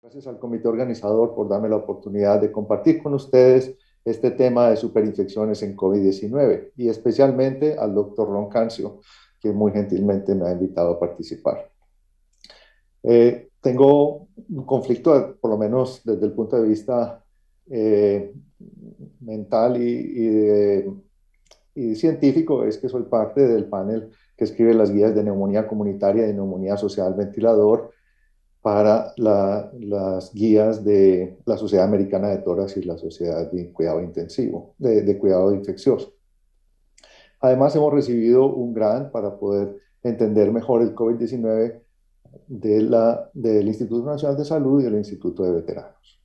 Gracias al comité organizador por darme la oportunidad de compartir con ustedes este tema de superinfecciones en COVID-19 y especialmente al doctor Ron Cancio, que muy gentilmente me ha invitado a participar. Tengo un conflicto, por lo menos desde el punto de vista eh, mental y científico, es que soy parte del panel que escribe las guías de neumonía comunitaria y neumonía asociada al ventilador para las guías de la Sociedad Americana de Tórax y la Sociedad de Cuidado Intensivo, de Cuidado Infeccioso. Además, hemos recibido un grant para poder entender mejor el COVID-19 del Instituto Nacional de Salud y del Instituto de Veteranos.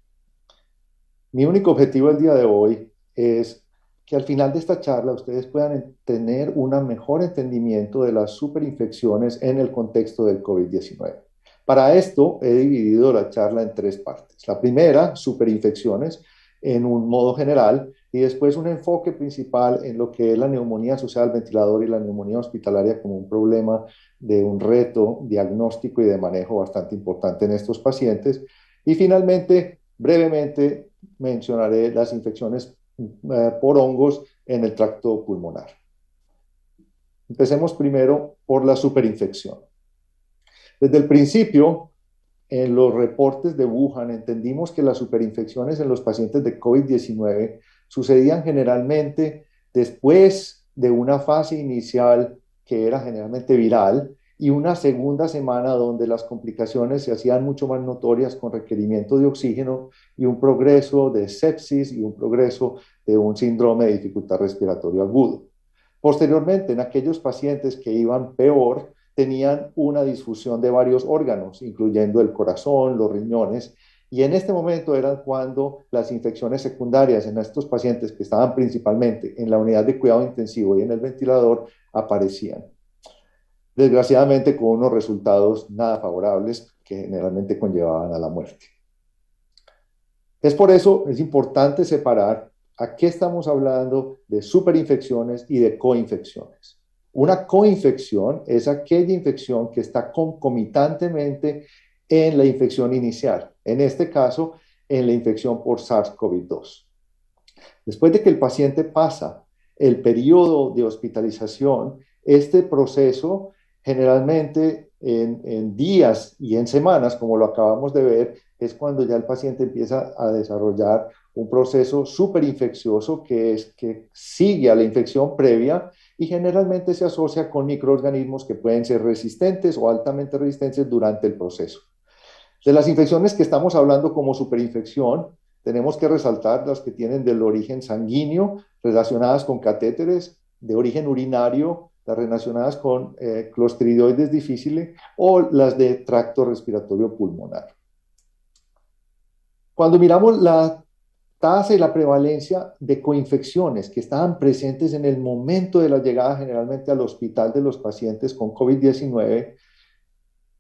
Mi único objetivo el día de hoy es que al final de esta charla ustedes puedan tener un mejor entendimiento de las superinfecciones en el contexto del COVID-19. Para esto he dividido la charla en tres partes. La primera, superinfecciones en un modo general, y después un enfoque principal en lo que es la neumonía asociada al ventilador y la neumonía hospitalaria como un problema de un reto diagnóstico y de manejo bastante importante en estos pacientes. Y finalmente, brevemente, mencionaré las infecciones por hongos en el tracto pulmonar. Empecemos primero por la superinfección. Desde el principio, en los reportes de Wuhan, entendimos que las superinfecciones en los pacientes de COVID-19 sucedían generalmente después de una fase inicial que era generalmente viral y una segunda semana donde las complicaciones se hacían mucho más notorias con requerimiento de oxígeno y un progreso de sepsis y un progreso de un síndrome de dificultad respiratoria agudo. Posteriormente, en aquellos pacientes que iban peor, tenían una disfunción de varios órganos, incluyendo el corazón, los riñones, y en este momento eran cuando las infecciones secundarias en estos pacientes que estaban principalmente en la unidad de cuidado intensivo y en el ventilador aparecían. Desgraciadamente con unos resultados nada favorables que generalmente conllevaban a la muerte. Es por eso es importante separar a qué estamos hablando de superinfecciones y de coinfecciones. Una coinfección es aquella infección que está concomitantemente en la infección inicial, en este caso, en la infección por SARS-CoV-2. Después de que el paciente pasa el periodo de hospitalización, este proceso generalmente en días y en semanas, como lo acabamos de ver, es cuando ya el paciente empieza a desarrollar un proceso superinfeccioso que sigue a la infección previa y generalmente se asocia con microorganismos que pueden ser resistentes o altamente resistentes durante el proceso. De las infecciones que estamos hablando como superinfección, tenemos que resaltar las que tienen del origen sanguíneo, relacionadas con catéteres, de origen urinario, las relacionadas con clostridioides difficile o las de tracto respiratorio pulmonar. Cuando miramos la tasa y la prevalencia de coinfecciones que estaban presentes en el momento de la llegada generalmente al hospital de los pacientes con COVID-19,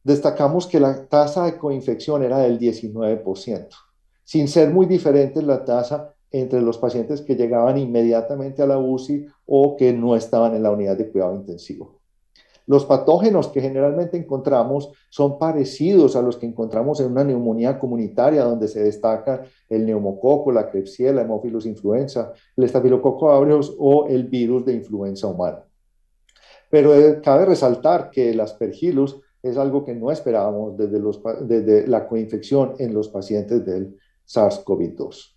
destacamos que la tasa de coinfección era del 19%, sin ser muy diferente la tasa entre los pacientes que llegaban inmediatamente a la UCI o que no estaban en la unidad de cuidado intensivo. Los patógenos que generalmente encontramos son parecidos a los que encontramos en una neumonía comunitaria, donde se destaca el neumococo, la Klebsiella, Haemophilus influenza, el estafilococo aureus o el virus de influenza humana. Pero cabe resaltar que el Aspergillus es algo que no esperábamos desde la coinfección en los pacientes del SARS-CoV-2.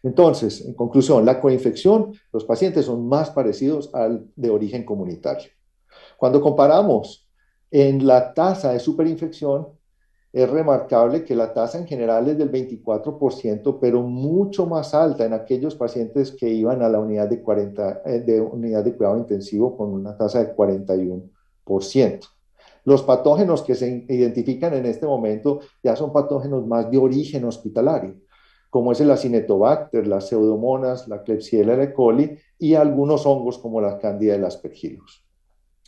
Entonces, en conclusión, la coinfección, los pacientes son más parecidos al de origen comunitario. Cuando comparamos en la tasa de superinfección, es remarcable que la tasa en general es del 24%, pero mucho más alta en aquellos pacientes que iban a la unidad unidad de cuidado intensivo con una tasa de 41%. Los patógenos que se identifican en este momento ya son patógenos más de origen hospitalario, como es el Acinetobacter, las Pseudomonas, la Klebsiella, el E. coli y algunos hongos como la Candida y el Aspergillus.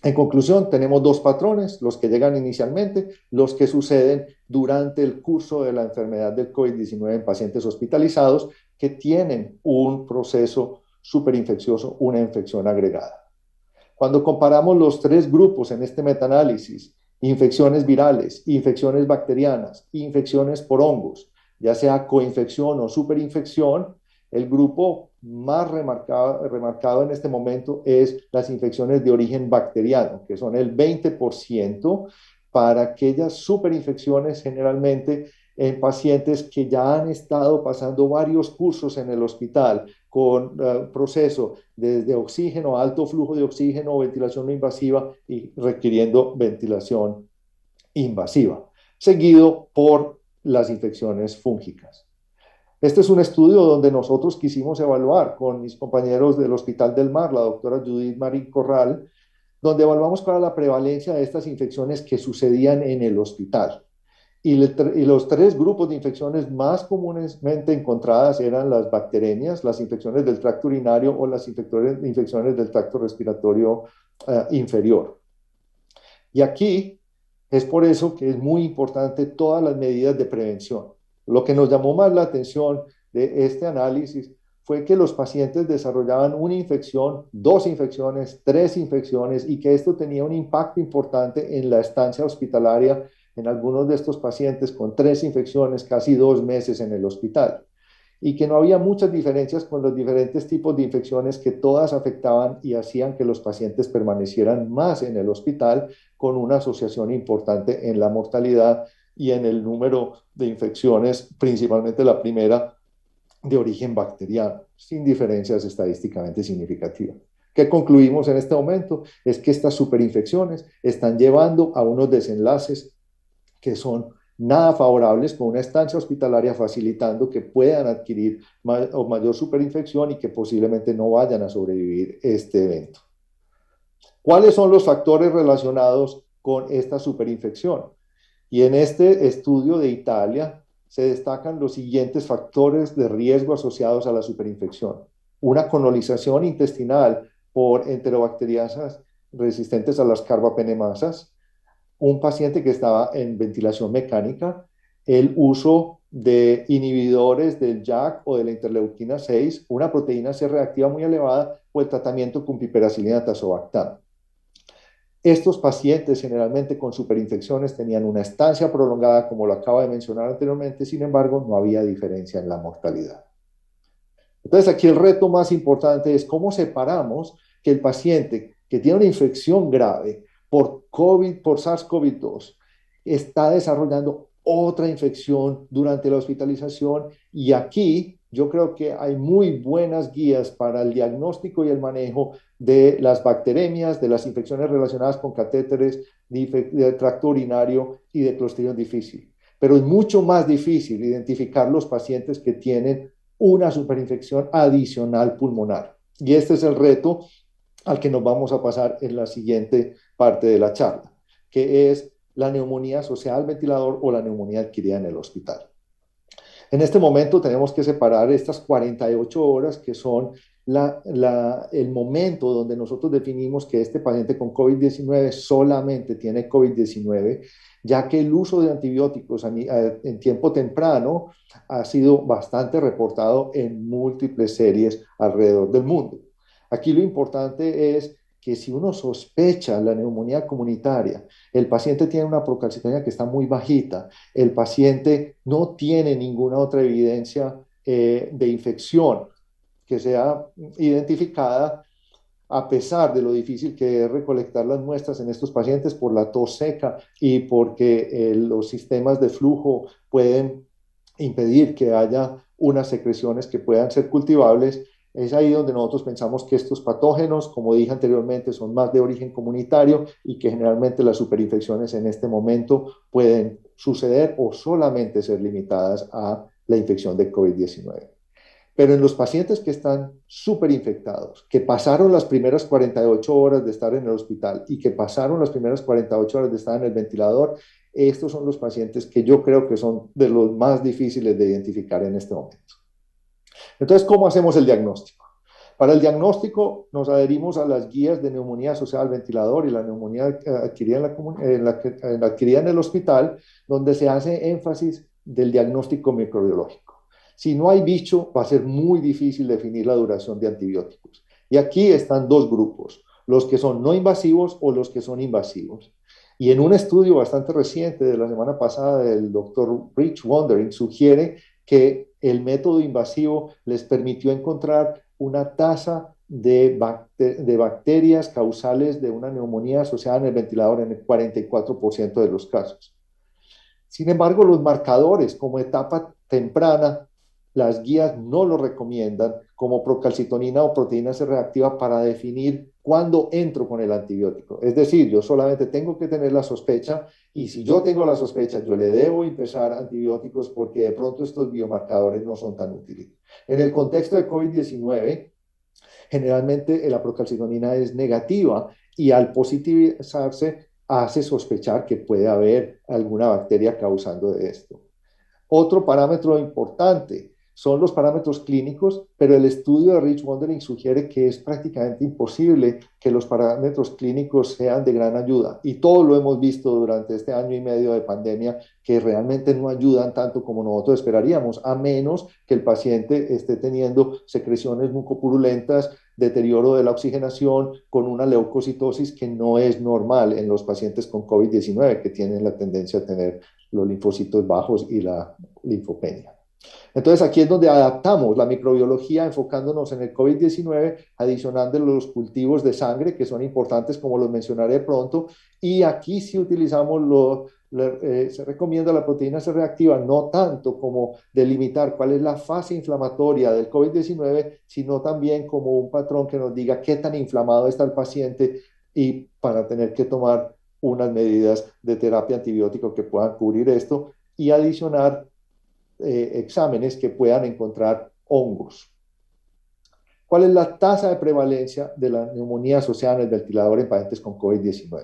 En conclusión, tenemos dos patrones, los que llegan inicialmente, los que suceden durante el curso de la enfermedad del COVID-19 en pacientes hospitalizados que tienen un proceso superinfeccioso, una infección agregada. Cuando comparamos los tres grupos en este metaanálisis infecciones virales, infecciones bacterianas, infecciones por hongos, ya sea coinfección o superinfección. El grupo más remarcado en este momento es las infecciones de origen bacteriano, que son el 20% para aquellas superinfecciones generalmente en pacientes que ya han estado pasando varios cursos en el hospital con proceso desde oxígeno, alto flujo de oxígeno, ventilación no invasiva y requiriendo ventilación invasiva, seguido por las infecciones fúngicas. Este es un estudio donde nosotros quisimos evaluar con mis compañeros del Hospital del Mar, la doctora Judith Marín Corral, donde evaluamos cuál era la prevalencia de estas infecciones que sucedían en el hospital. Y los tres grupos de infecciones más comúnmente encontradas eran las bacterianas, las infecciones del tracto urinario o las infecciones del tracto respiratorio inferior. Y aquí es por eso que es muy importante todas las medidas de prevención. Lo que nos llamó más la atención de este análisis fue que los pacientes desarrollaban una infección, dos infecciones, tres infecciones y que esto tenía un impacto importante en la estancia hospitalaria en algunos de estos pacientes con tres infecciones, casi 2 meses en el hospital, y que no había muchas diferencias con los diferentes tipos de infecciones que todas afectaban y hacían que los pacientes permanecieran más en el hospital, con una asociación importante en la mortalidad y en el número de infecciones, principalmente la primera de origen bacteriano, sin diferencias estadísticamente significativas. ¿Qué concluimos en este momento? Es que estas superinfecciones están llevando a unos desenlaces que son nada favorables, con una estancia hospitalaria facilitando que puedan adquirir mayor superinfección y que posiblemente no vayan a sobrevivir este evento. ¿Cuáles son los factores relacionados con esta superinfección? Y en este estudio de Italia se destacan los siguientes factores de riesgo asociados a la superinfección. Una colonización intestinal por enterobacteriasas resistentes a las carbapenemasas, un paciente que estaba en ventilación mecánica, el uso de inhibidores del JAK o de la interleuquina 6, una proteína C reactiva muy elevada, o el tratamiento con piperacilina tazobactam. Estos pacientes generalmente con superinfecciones tenían una estancia prolongada, como lo acabo de mencionar anteriormente, sin embargo, no había diferencia en la mortalidad. Entonces, aquí el reto más importante es cómo separamos que el paciente que tiene una infección grave por COVID, por SARS-CoV-2, está desarrollando otra infección durante la hospitalización, y aquí yo creo que hay muy buenas guías para el diagnóstico y el manejo de las bacteremias, de las infecciones relacionadas con catéteres, de tracto urinario y de Clostridium difficile. Pero es mucho más difícil identificar los pacientes que tienen una superinfección adicional pulmonar. Y este es el reto al que nos vamos a pasar en la siguiente parte de la charla, que es la neumonía asociada al ventilador o la neumonía adquirida en el hospital. En este momento tenemos que separar estas 48 horas que son el momento donde nosotros definimos que este paciente con COVID-19 solamente tiene COVID-19, ya que el uso de antibióticos en tiempo temprano ha sido bastante reportado en múltiples series alrededor del mundo. Aquí lo importante es que si uno sospecha la neumonía comunitaria, el paciente tiene una procalcitonía que está muy bajita, el paciente no tiene ninguna otra evidencia de infección que sea identificada, a pesar de lo difícil que es recolectar las muestras en estos pacientes por la tos seca y porque los sistemas de flujo pueden impedir que haya unas secreciones que puedan ser cultivables. Es ahí donde nosotros pensamos que estos patógenos, como dije anteriormente, son más de origen comunitario y que generalmente las superinfecciones en este momento pueden suceder o solamente ser limitadas a la infección de COVID-19. Pero en los pacientes que están superinfectados, que pasaron las primeras 48 horas de estar en el hospital y que pasaron las primeras 48 horas de estar en el ventilador, estos son los pacientes que yo creo que son de los más difíciles de identificar en este momento. Entonces, ¿cómo hacemos el diagnóstico? Para el diagnóstico nos adherimos a las guías de neumonía asociada al ventilador y la neumonía adquirida adquirida en el hospital, donde se hace énfasis del diagnóstico microbiológico. Si no hay bicho, va a ser muy difícil definir la duración de antibióticos. Y aquí están dos grupos, los que son no invasivos o los que son invasivos. Y en un estudio bastante reciente de la semana pasada del doctor Rich Wondering sugiere que el método invasivo les permitió encontrar una tasa de bacterias causales de una neumonía asociada en el ventilador en el 44% de los casos. Sin embargo, los marcadores como etapa temprana, las guías no lo recomiendan como procalcitonina o proteína C reactiva para definir cuándo entro con el antibiótico. Es decir, yo solamente tengo que tener la sospecha y si yo tengo la sospecha, yo le debo empezar antibióticos porque de pronto estos biomarcadores no son tan útiles. En el contexto de COVID-19, generalmente la procalcitonina es negativa y al positivizarse hace sospechar que puede haber alguna bacteria causando de esto. Otro parámetro importante son los parámetros clínicos, pero el estudio de Rich Wondering sugiere que es prácticamente imposible que los parámetros clínicos sean de gran ayuda. Y todo lo hemos visto durante este año y medio de pandemia, que realmente no ayudan tanto como nosotros esperaríamos, a menos que el paciente esté teniendo secreciones mucopurulentas, deterioro de la oxigenación, con una leucocitosis que no es normal en los pacientes con COVID-19, que tienen la tendencia a tener los linfocitos bajos y la linfopenia. Entonces aquí es donde adaptamos la microbiología enfocándonos en el COVID-19, adicionando los cultivos de sangre que son importantes como los mencionaré pronto, y aquí sí utilizamos se recomienda la proteína C reactiva no tanto como delimitar cuál es la fase inflamatoria del COVID-19, sino también como un patrón que nos diga qué tan inflamado está el paciente y para tener que tomar unas medidas de terapia antibiótica que puedan cubrir esto y adicionar exámenes que puedan encontrar hongos. ¿Cuál es la tasa de prevalencia de la neumonía asociada en el ventilador en pacientes con COVID-19?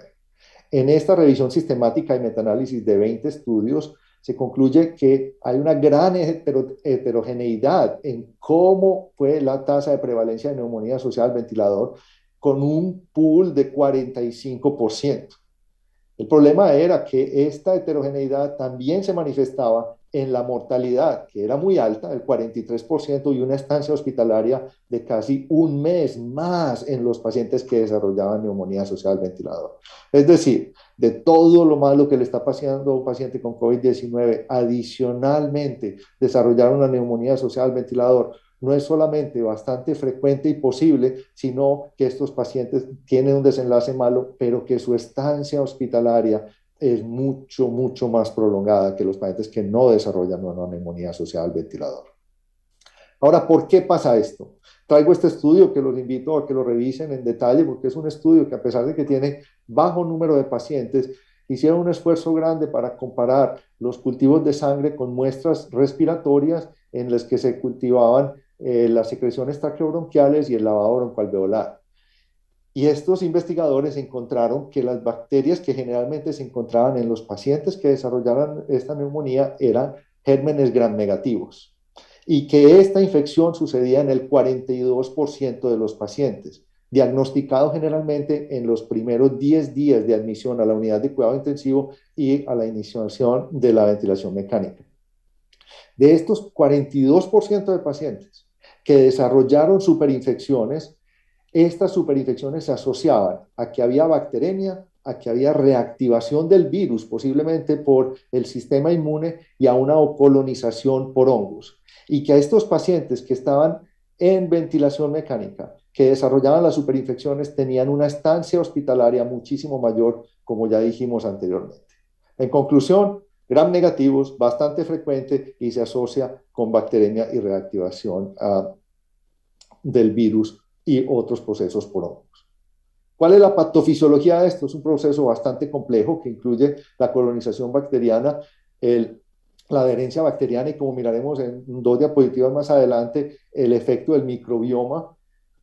En esta revisión sistemática y metaanálisis de 20 estudios, se concluye que hay una gran heterogeneidad en cómo fue la tasa de prevalencia de neumonía asociada al ventilador, con un pool de 45%. El problema era que esta heterogeneidad también se manifestaba en la mortalidad, que era muy alta, el 43%, y una estancia hospitalaria de casi un mes más en los pacientes que desarrollaban neumonía asociada al ventilador. Es decir, de todo lo malo que le está pasando a un paciente con COVID-19, adicionalmente desarrollar una neumonía asociada al ventilador no es solamente bastante frecuente y posible, sino que estos pacientes tienen un desenlace malo, pero que su estancia hospitalaria es mucho, mucho más prolongada que los pacientes que no desarrollan una neumonía asociada al ventilador. Ahora, ¿por qué pasa esto? Traigo este estudio que los invito a que lo revisen en detalle porque es un estudio que a pesar de que tiene bajo número de pacientes, hicieron un esfuerzo grande para comparar los cultivos de sangre con muestras respiratorias en las que se cultivaban las secreciones traqueobronquiales y el lavado broncoalveolar. Y estos investigadores encontraron que las bacterias que generalmente se encontraban en los pacientes que desarrollaran esta neumonía eran gérmenes gram negativos y que esta infección sucedía en el 42% de los pacientes, diagnosticado generalmente en los primeros 10 días de admisión a la unidad de cuidado intensivo y a la iniciación de la ventilación mecánica. De estos 42% de pacientes que desarrollaron superinfecciones, estas superinfecciones se asociaban a que había bacteremia, a que había reactivación del virus, posiblemente por el sistema inmune, y a una colonización por hongos. Y que a estos pacientes que estaban en ventilación mecánica, que desarrollaban las superinfecciones, tenían una estancia hospitalaria muchísimo mayor, como ya dijimos anteriormente. En conclusión, gram negativos, bastante frecuente y se asocia con bacteremia y reactivación del virus y otros procesos por hongos. ¿Cuál es la patofisiología de esto? Es un proceso bastante complejo que incluye la colonización bacteriana, la adherencia bacteriana y, como miraremos en 2 diapositivas más adelante, el efecto del microbioma,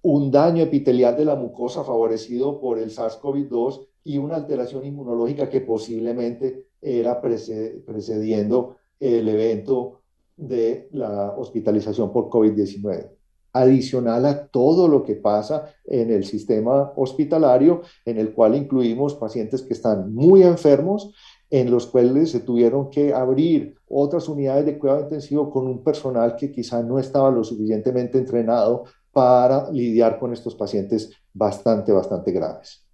un daño epitelial de la mucosa favorecido por el SARS-CoV-2 y una alteración inmunológica que posiblemente era precediendo el evento de la hospitalización por COVID-19. Adicional a todo lo que pasa en el sistema hospitalario, en el cual incluimos pacientes que están muy enfermos, en los cuales se tuvieron que abrir otras unidades de cuidado intensivo con un personal que quizá no estaba lo suficientemente entrenado para lidiar con estos pacientes bastante graves.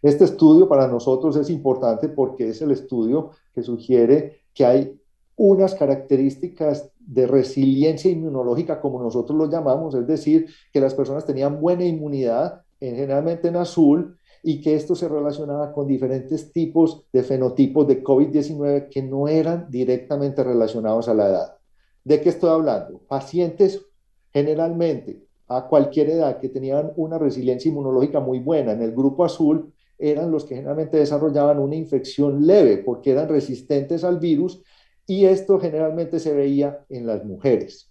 Este estudio para nosotros es importante porque es el estudio que sugiere que hay unas características de resiliencia inmunológica, como nosotros lo llamamos, es decir, que las personas tenían buena inmunidad, generalmente en azul, y que esto se relacionaba con diferentes tipos de fenotipos de COVID-19 que no eran directamente relacionados a la edad. ¿De qué estoy hablando? Pacientes generalmente a cualquier edad que tenían una resiliencia inmunológica muy buena en el grupo azul eran los que generalmente desarrollaban una infección leve porque eran resistentes al virus y esto generalmente se veía en las mujeres.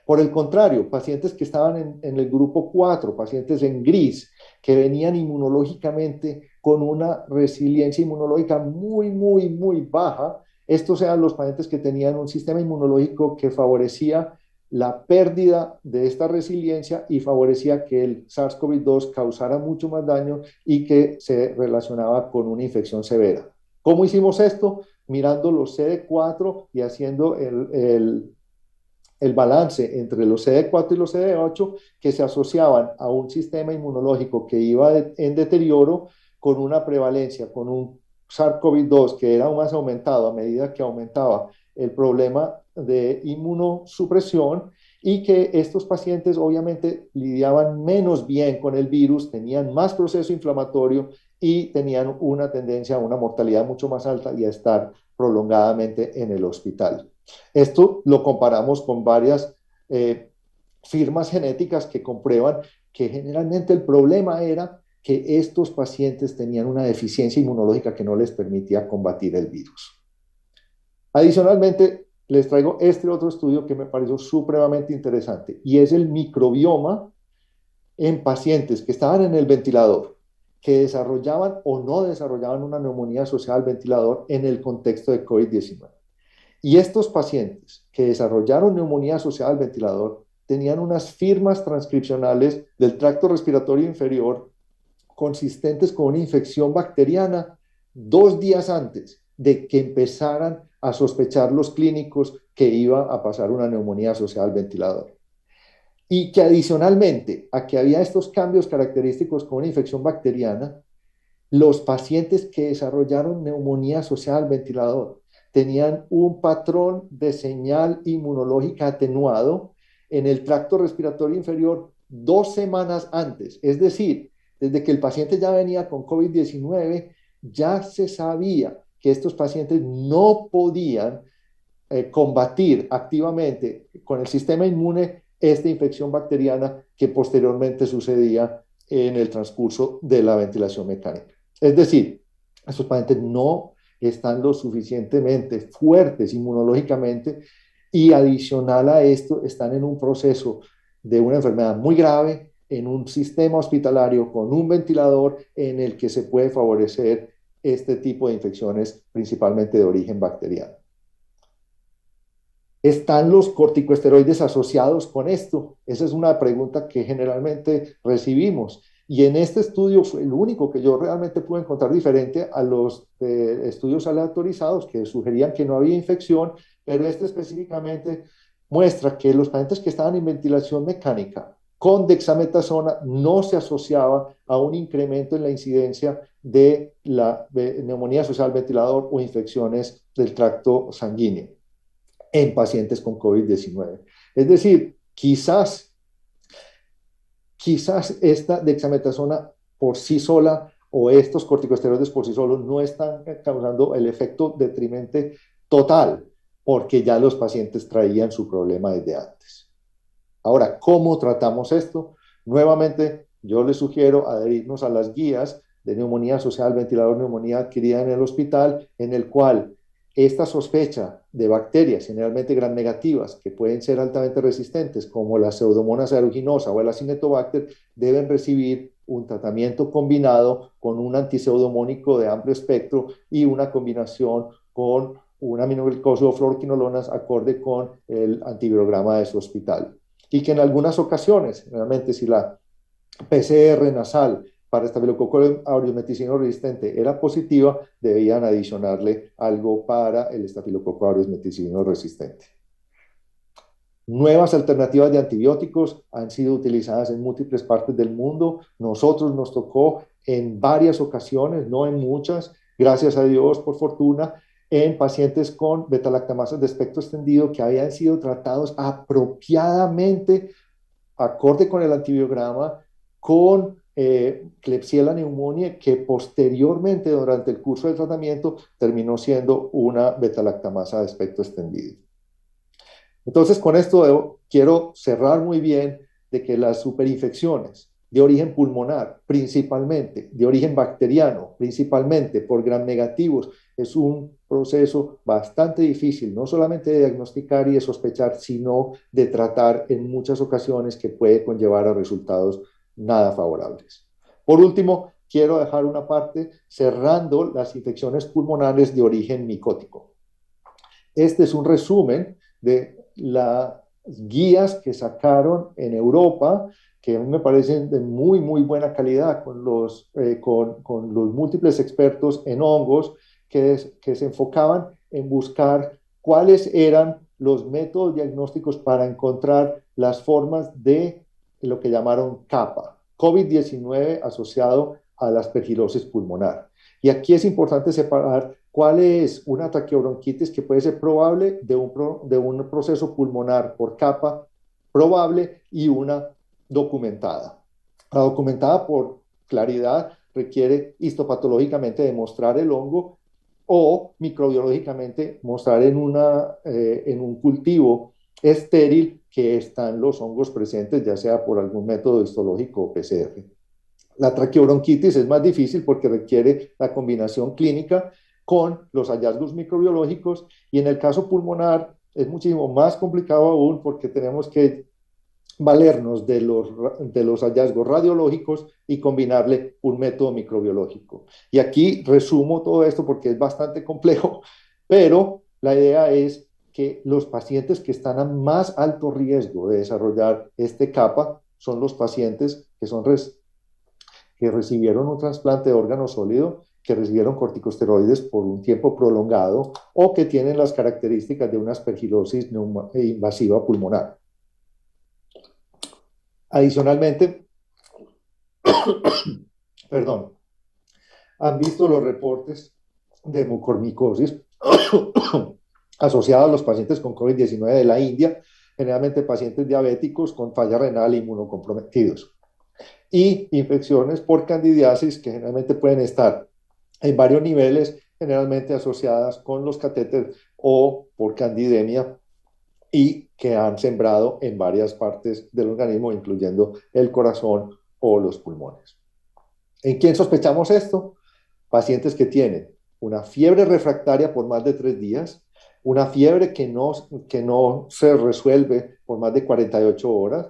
Por el contrario, pacientes que estaban en el grupo 4, pacientes en gris, que venían inmunológicamente con una resiliencia inmunológica muy, muy, muy baja, estos eran los pacientes que tenían un sistema inmunológico que favorecía la pérdida de esta resiliencia y favorecía que el SARS-CoV-2 causara mucho más daño y que se relacionaba con una infección severa. ¿Cómo hicimos esto? Mirando los CD4 y haciendo el balance entre los CD4 y los CD8 que se asociaban a un sistema inmunológico que iba en deterioro con una prevalencia, con un SARS-CoV-2 que era más aumentado a medida que aumentaba el problema de inmunosupresión y que estos pacientes obviamente lidiaban menos bien con el virus, tenían más proceso inflamatorio y tenían una tendencia a una mortalidad mucho más alta y a estar prolongadamente en el hospital. Esto lo comparamos con varias firmas genéticas que comprueban que generalmente el problema era que estos pacientes tenían una deficiencia inmunológica que no les permitía combatir el virus. Adicionalmente, les traigo este otro estudio que me pareció supremamente interesante y es el microbioma en pacientes que estaban en el ventilador, que desarrollaban o no desarrollaban una neumonía asociada al ventilador en el contexto de COVID-19. Y estos pacientes que desarrollaron neumonía asociada al ventilador tenían unas firmas transcripcionales del tracto respiratorio inferior consistentes con una infección bacteriana 2 días antes de que empezaran a sospechar los clínicos que iba a pasar una neumonía asociada al ventilador. Y que adicionalmente a que había estos cambios característicos con una infección bacteriana, los pacientes que desarrollaron neumonía asociada al ventilador tenían un patrón de señal inmunológica atenuado en el tracto respiratorio inferior 2 semanas antes. Es decir, desde que el paciente ya venía con COVID-19, ya se sabía que estos pacientes no podían combatir activamente con el sistema inmune esta infección bacteriana que posteriormente sucedía en el transcurso de la ventilación mecánica. Es decir, estos pacientes no están lo suficientemente fuertes inmunológicamente y adicional a esto están en un proceso de una enfermedad muy grave en un sistema hospitalario con un ventilador en el que se puede favorecer este tipo de infecciones principalmente de origen bacteriano. ¿Están los corticosteroides asociados con esto? Esa es una pregunta que generalmente recibimos. Y en este estudio fue el único que yo realmente pude encontrar diferente a los estudios aleatorizados que sugerían que no había infección, pero este específicamente muestra que los pacientes que estaban en ventilación mecánica con dexametasona no se asociaba a un incremento en la incidencia de la neumonía asociada al ventilador o infecciones del tracto sanguíneo en pacientes con COVID-19. Es decir, quizás esta dexametasona por sí sola o estos corticosteroides por sí solos no están causando el efecto detrimente total, porque ya los pacientes traían su problema desde antes. Ahora, ¿cómo tratamos esto? Nuevamente, yo les sugiero adherirnos a las guías de neumonía asociada al ventilador, neumonía adquirida en el hospital, en el cual esta sospecha de bacterias, generalmente gram negativas, que pueden ser altamente resistentes, como la Pseudomonas aeruginosa o el Acinetobacter, deben recibir un tratamiento combinado con un antiseudomónico de amplio espectro y una combinación con un aminoglicosio o fluoroquinolonas acorde con el antivirograma de su hospital. Y que en algunas ocasiones, realmente si la PCR nasal para estafilococo aureus meticino resistente era positiva, debían adicionarle algo para el estafilococo aureus meticino resistente. Nuevas alternativas de antibióticos han sido utilizadas en múltiples partes del mundo. Nosotros nos tocó en varias ocasiones, no en muchas, gracias a Dios, por fortuna, en pacientes con beta-lactamases de espectro extendido que habían sido tratados apropiadamente, acorde con el antibiograma, con Klebsiella pneumoniae, que posteriormente, durante el curso de tratamiento, terminó siendo una beta-lactamasa de espectro extendido. Entonces, con esto quiero cerrar muy bien de que las superinfecciones de origen pulmonar, principalmente, de origen bacteriano, principalmente por gram negativos, es un proceso bastante difícil, no solamente de diagnosticar y de sospechar, sino de tratar en muchas ocasiones, que puede conllevar a resultados nada favorables. Por último, quiero dejar una parte cerrando las infecciones pulmonares de origen micótico. Este es un resumen de las guías que sacaron en Europa, que a mí me parecen de muy, muy buena calidad, con los múltiples expertos en hongos que se enfocaban en buscar cuáles eran los métodos diagnósticos para encontrar las formas de lo que llamaron CAPA, COVID-19 asociado a la aspergilosis pulmonar. Y aquí es importante separar cuál es una traqueobronquitis que puede ser probable de un proceso pulmonar por capa probable y una documentada. La documentada, por claridad, requiere histopatológicamente demostrar el hongo o microbiológicamente mostrar en un cultivo estéril que están los hongos presentes, ya sea por algún método histológico o PCR. La traqueobronquitis es más difícil porque requiere la combinación clínica con los hallazgos microbiológicos, y en el caso pulmonar es muchísimo más complicado aún porque tenemos que valernos de los hallazgos radiológicos y combinarle un método microbiológico. Y aquí resumo todo esto porque es bastante complejo, pero la idea es que los pacientes que están a más alto riesgo de desarrollar este CAPA son los pacientes que recibieron un trasplante de órgano sólido, que recibieron corticosteroides por un tiempo prolongado o que tienen las características de una aspergilosis invasiva pulmonar. Adicionalmente, perdón, han visto los reportes de mucormicosis asociados a los pacientes con COVID-19 de la India, generalmente pacientes diabéticos con falla renal e inmunocomprometidos, y infecciones por candidiasis que generalmente pueden estar en varios niveles, generalmente asociadas con los catéteres o por candidemia, y que han sembrado en varias partes del organismo, incluyendo el corazón o los pulmones. ¿En quién sospechamos esto? Pacientes que tienen una fiebre refractaria por más de 3 días, una fiebre que no se resuelve por más de 48 horas,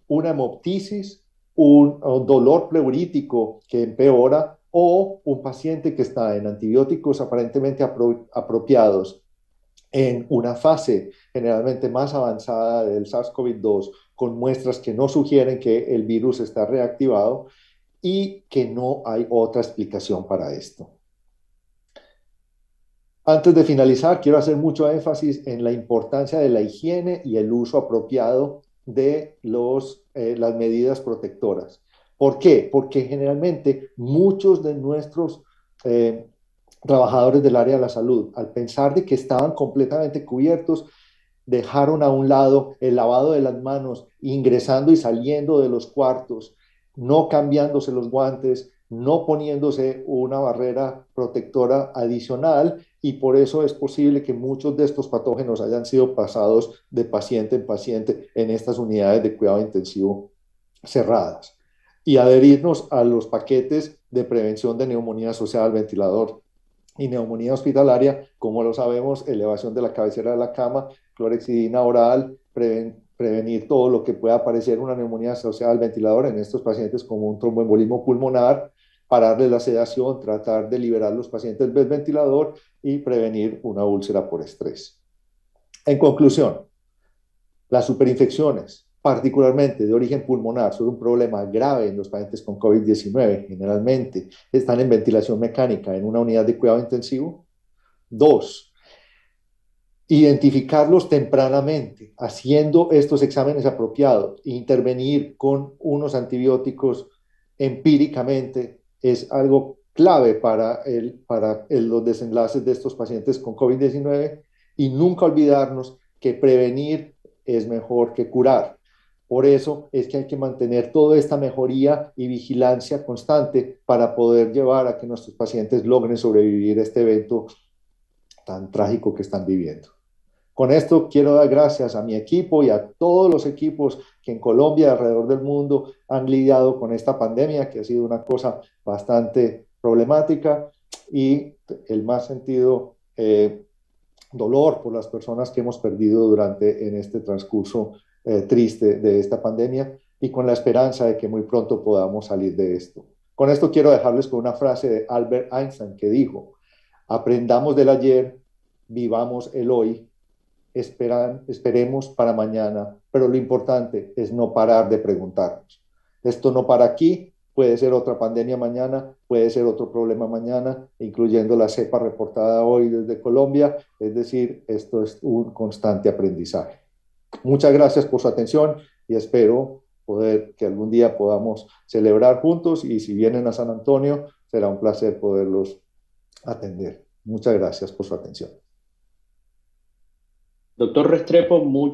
una hemoptisis, un dolor pleurítico que empeora, o un paciente que está en antibióticos aparentemente apropiados en una fase generalmente más avanzada del SARS-CoV-2, con muestras que no sugieren que el virus está reactivado y que no hay otra explicación para esto. Antes de finalizar, quiero hacer mucho énfasis en la importancia de la higiene y el uso apropiado de las medidas protectoras. ¿Por qué? Porque generalmente muchos de nuestros trabajadores del área de la salud, al pensar de que estaban completamente cubiertos, dejaron a un lado el lavado de las manos, ingresando y saliendo de los cuartos, no cambiándose los guantes, no poniéndose una barrera protectora adicional, y por eso es posible que muchos de estos patógenos hayan sido pasados de paciente en paciente en estas unidades de cuidado intensivo cerradas. Y adherirnos a los paquetes de prevención de neumonía asociada al ventilador y neumonía hospitalaria, como lo sabemos: elevación de la cabecera de la cama, clorexidina oral, prevenir todo lo que pueda parecer una neumonía asociada al ventilador en estos pacientes como un tromboembolismo pulmonar, pararles la sedación, tratar de liberar los pacientes del ventilador y prevenir una úlcera por estrés. En conclusión, las superinfecciones, particularmente de origen pulmonar, son un problema grave en los pacientes con COVID-19. Generalmente están en ventilación mecánica en una unidad de cuidado intensivo. 2, identificarlos tempranamente, haciendo estos exámenes apropiados, intervenir con unos antibióticos empíricamente es algo clave para los desenlaces de estos pacientes con COVID-19 y nunca olvidarnos que prevenir es mejor que curar. Por eso es que hay que mantener toda esta mejoría y vigilancia constante para poder llevar a que nuestros pacientes logren sobrevivir a este evento tan trágico que están viviendo. Con esto quiero dar gracias a mi equipo y a todos los equipos que en Colombia y alrededor del mundo han lidiado con esta pandemia, que ha sido una cosa bastante problemática, y el más sentido dolor por las personas que hemos perdido en este transcurso triste de esta pandemia, y con la esperanza de que muy pronto podamos salir de esto. Con esto quiero dejarles con una frase de Albert Einstein que dijo: aprendamos del ayer, vivamos el hoy, esperemos para mañana, pero lo importante es no parar de preguntarnos. Esto no para aquí, puede ser otra pandemia mañana, puede ser otro problema mañana, incluyendo la cepa reportada hoy desde Colombia, es decir, esto es un constante aprendizaje. Muchas gracias por su atención y espero poder que algún día podamos celebrar juntos, y si vienen a San Antonio, será un placer poderlos atender. Muchas gracias por su atención. Doctor Restrepo,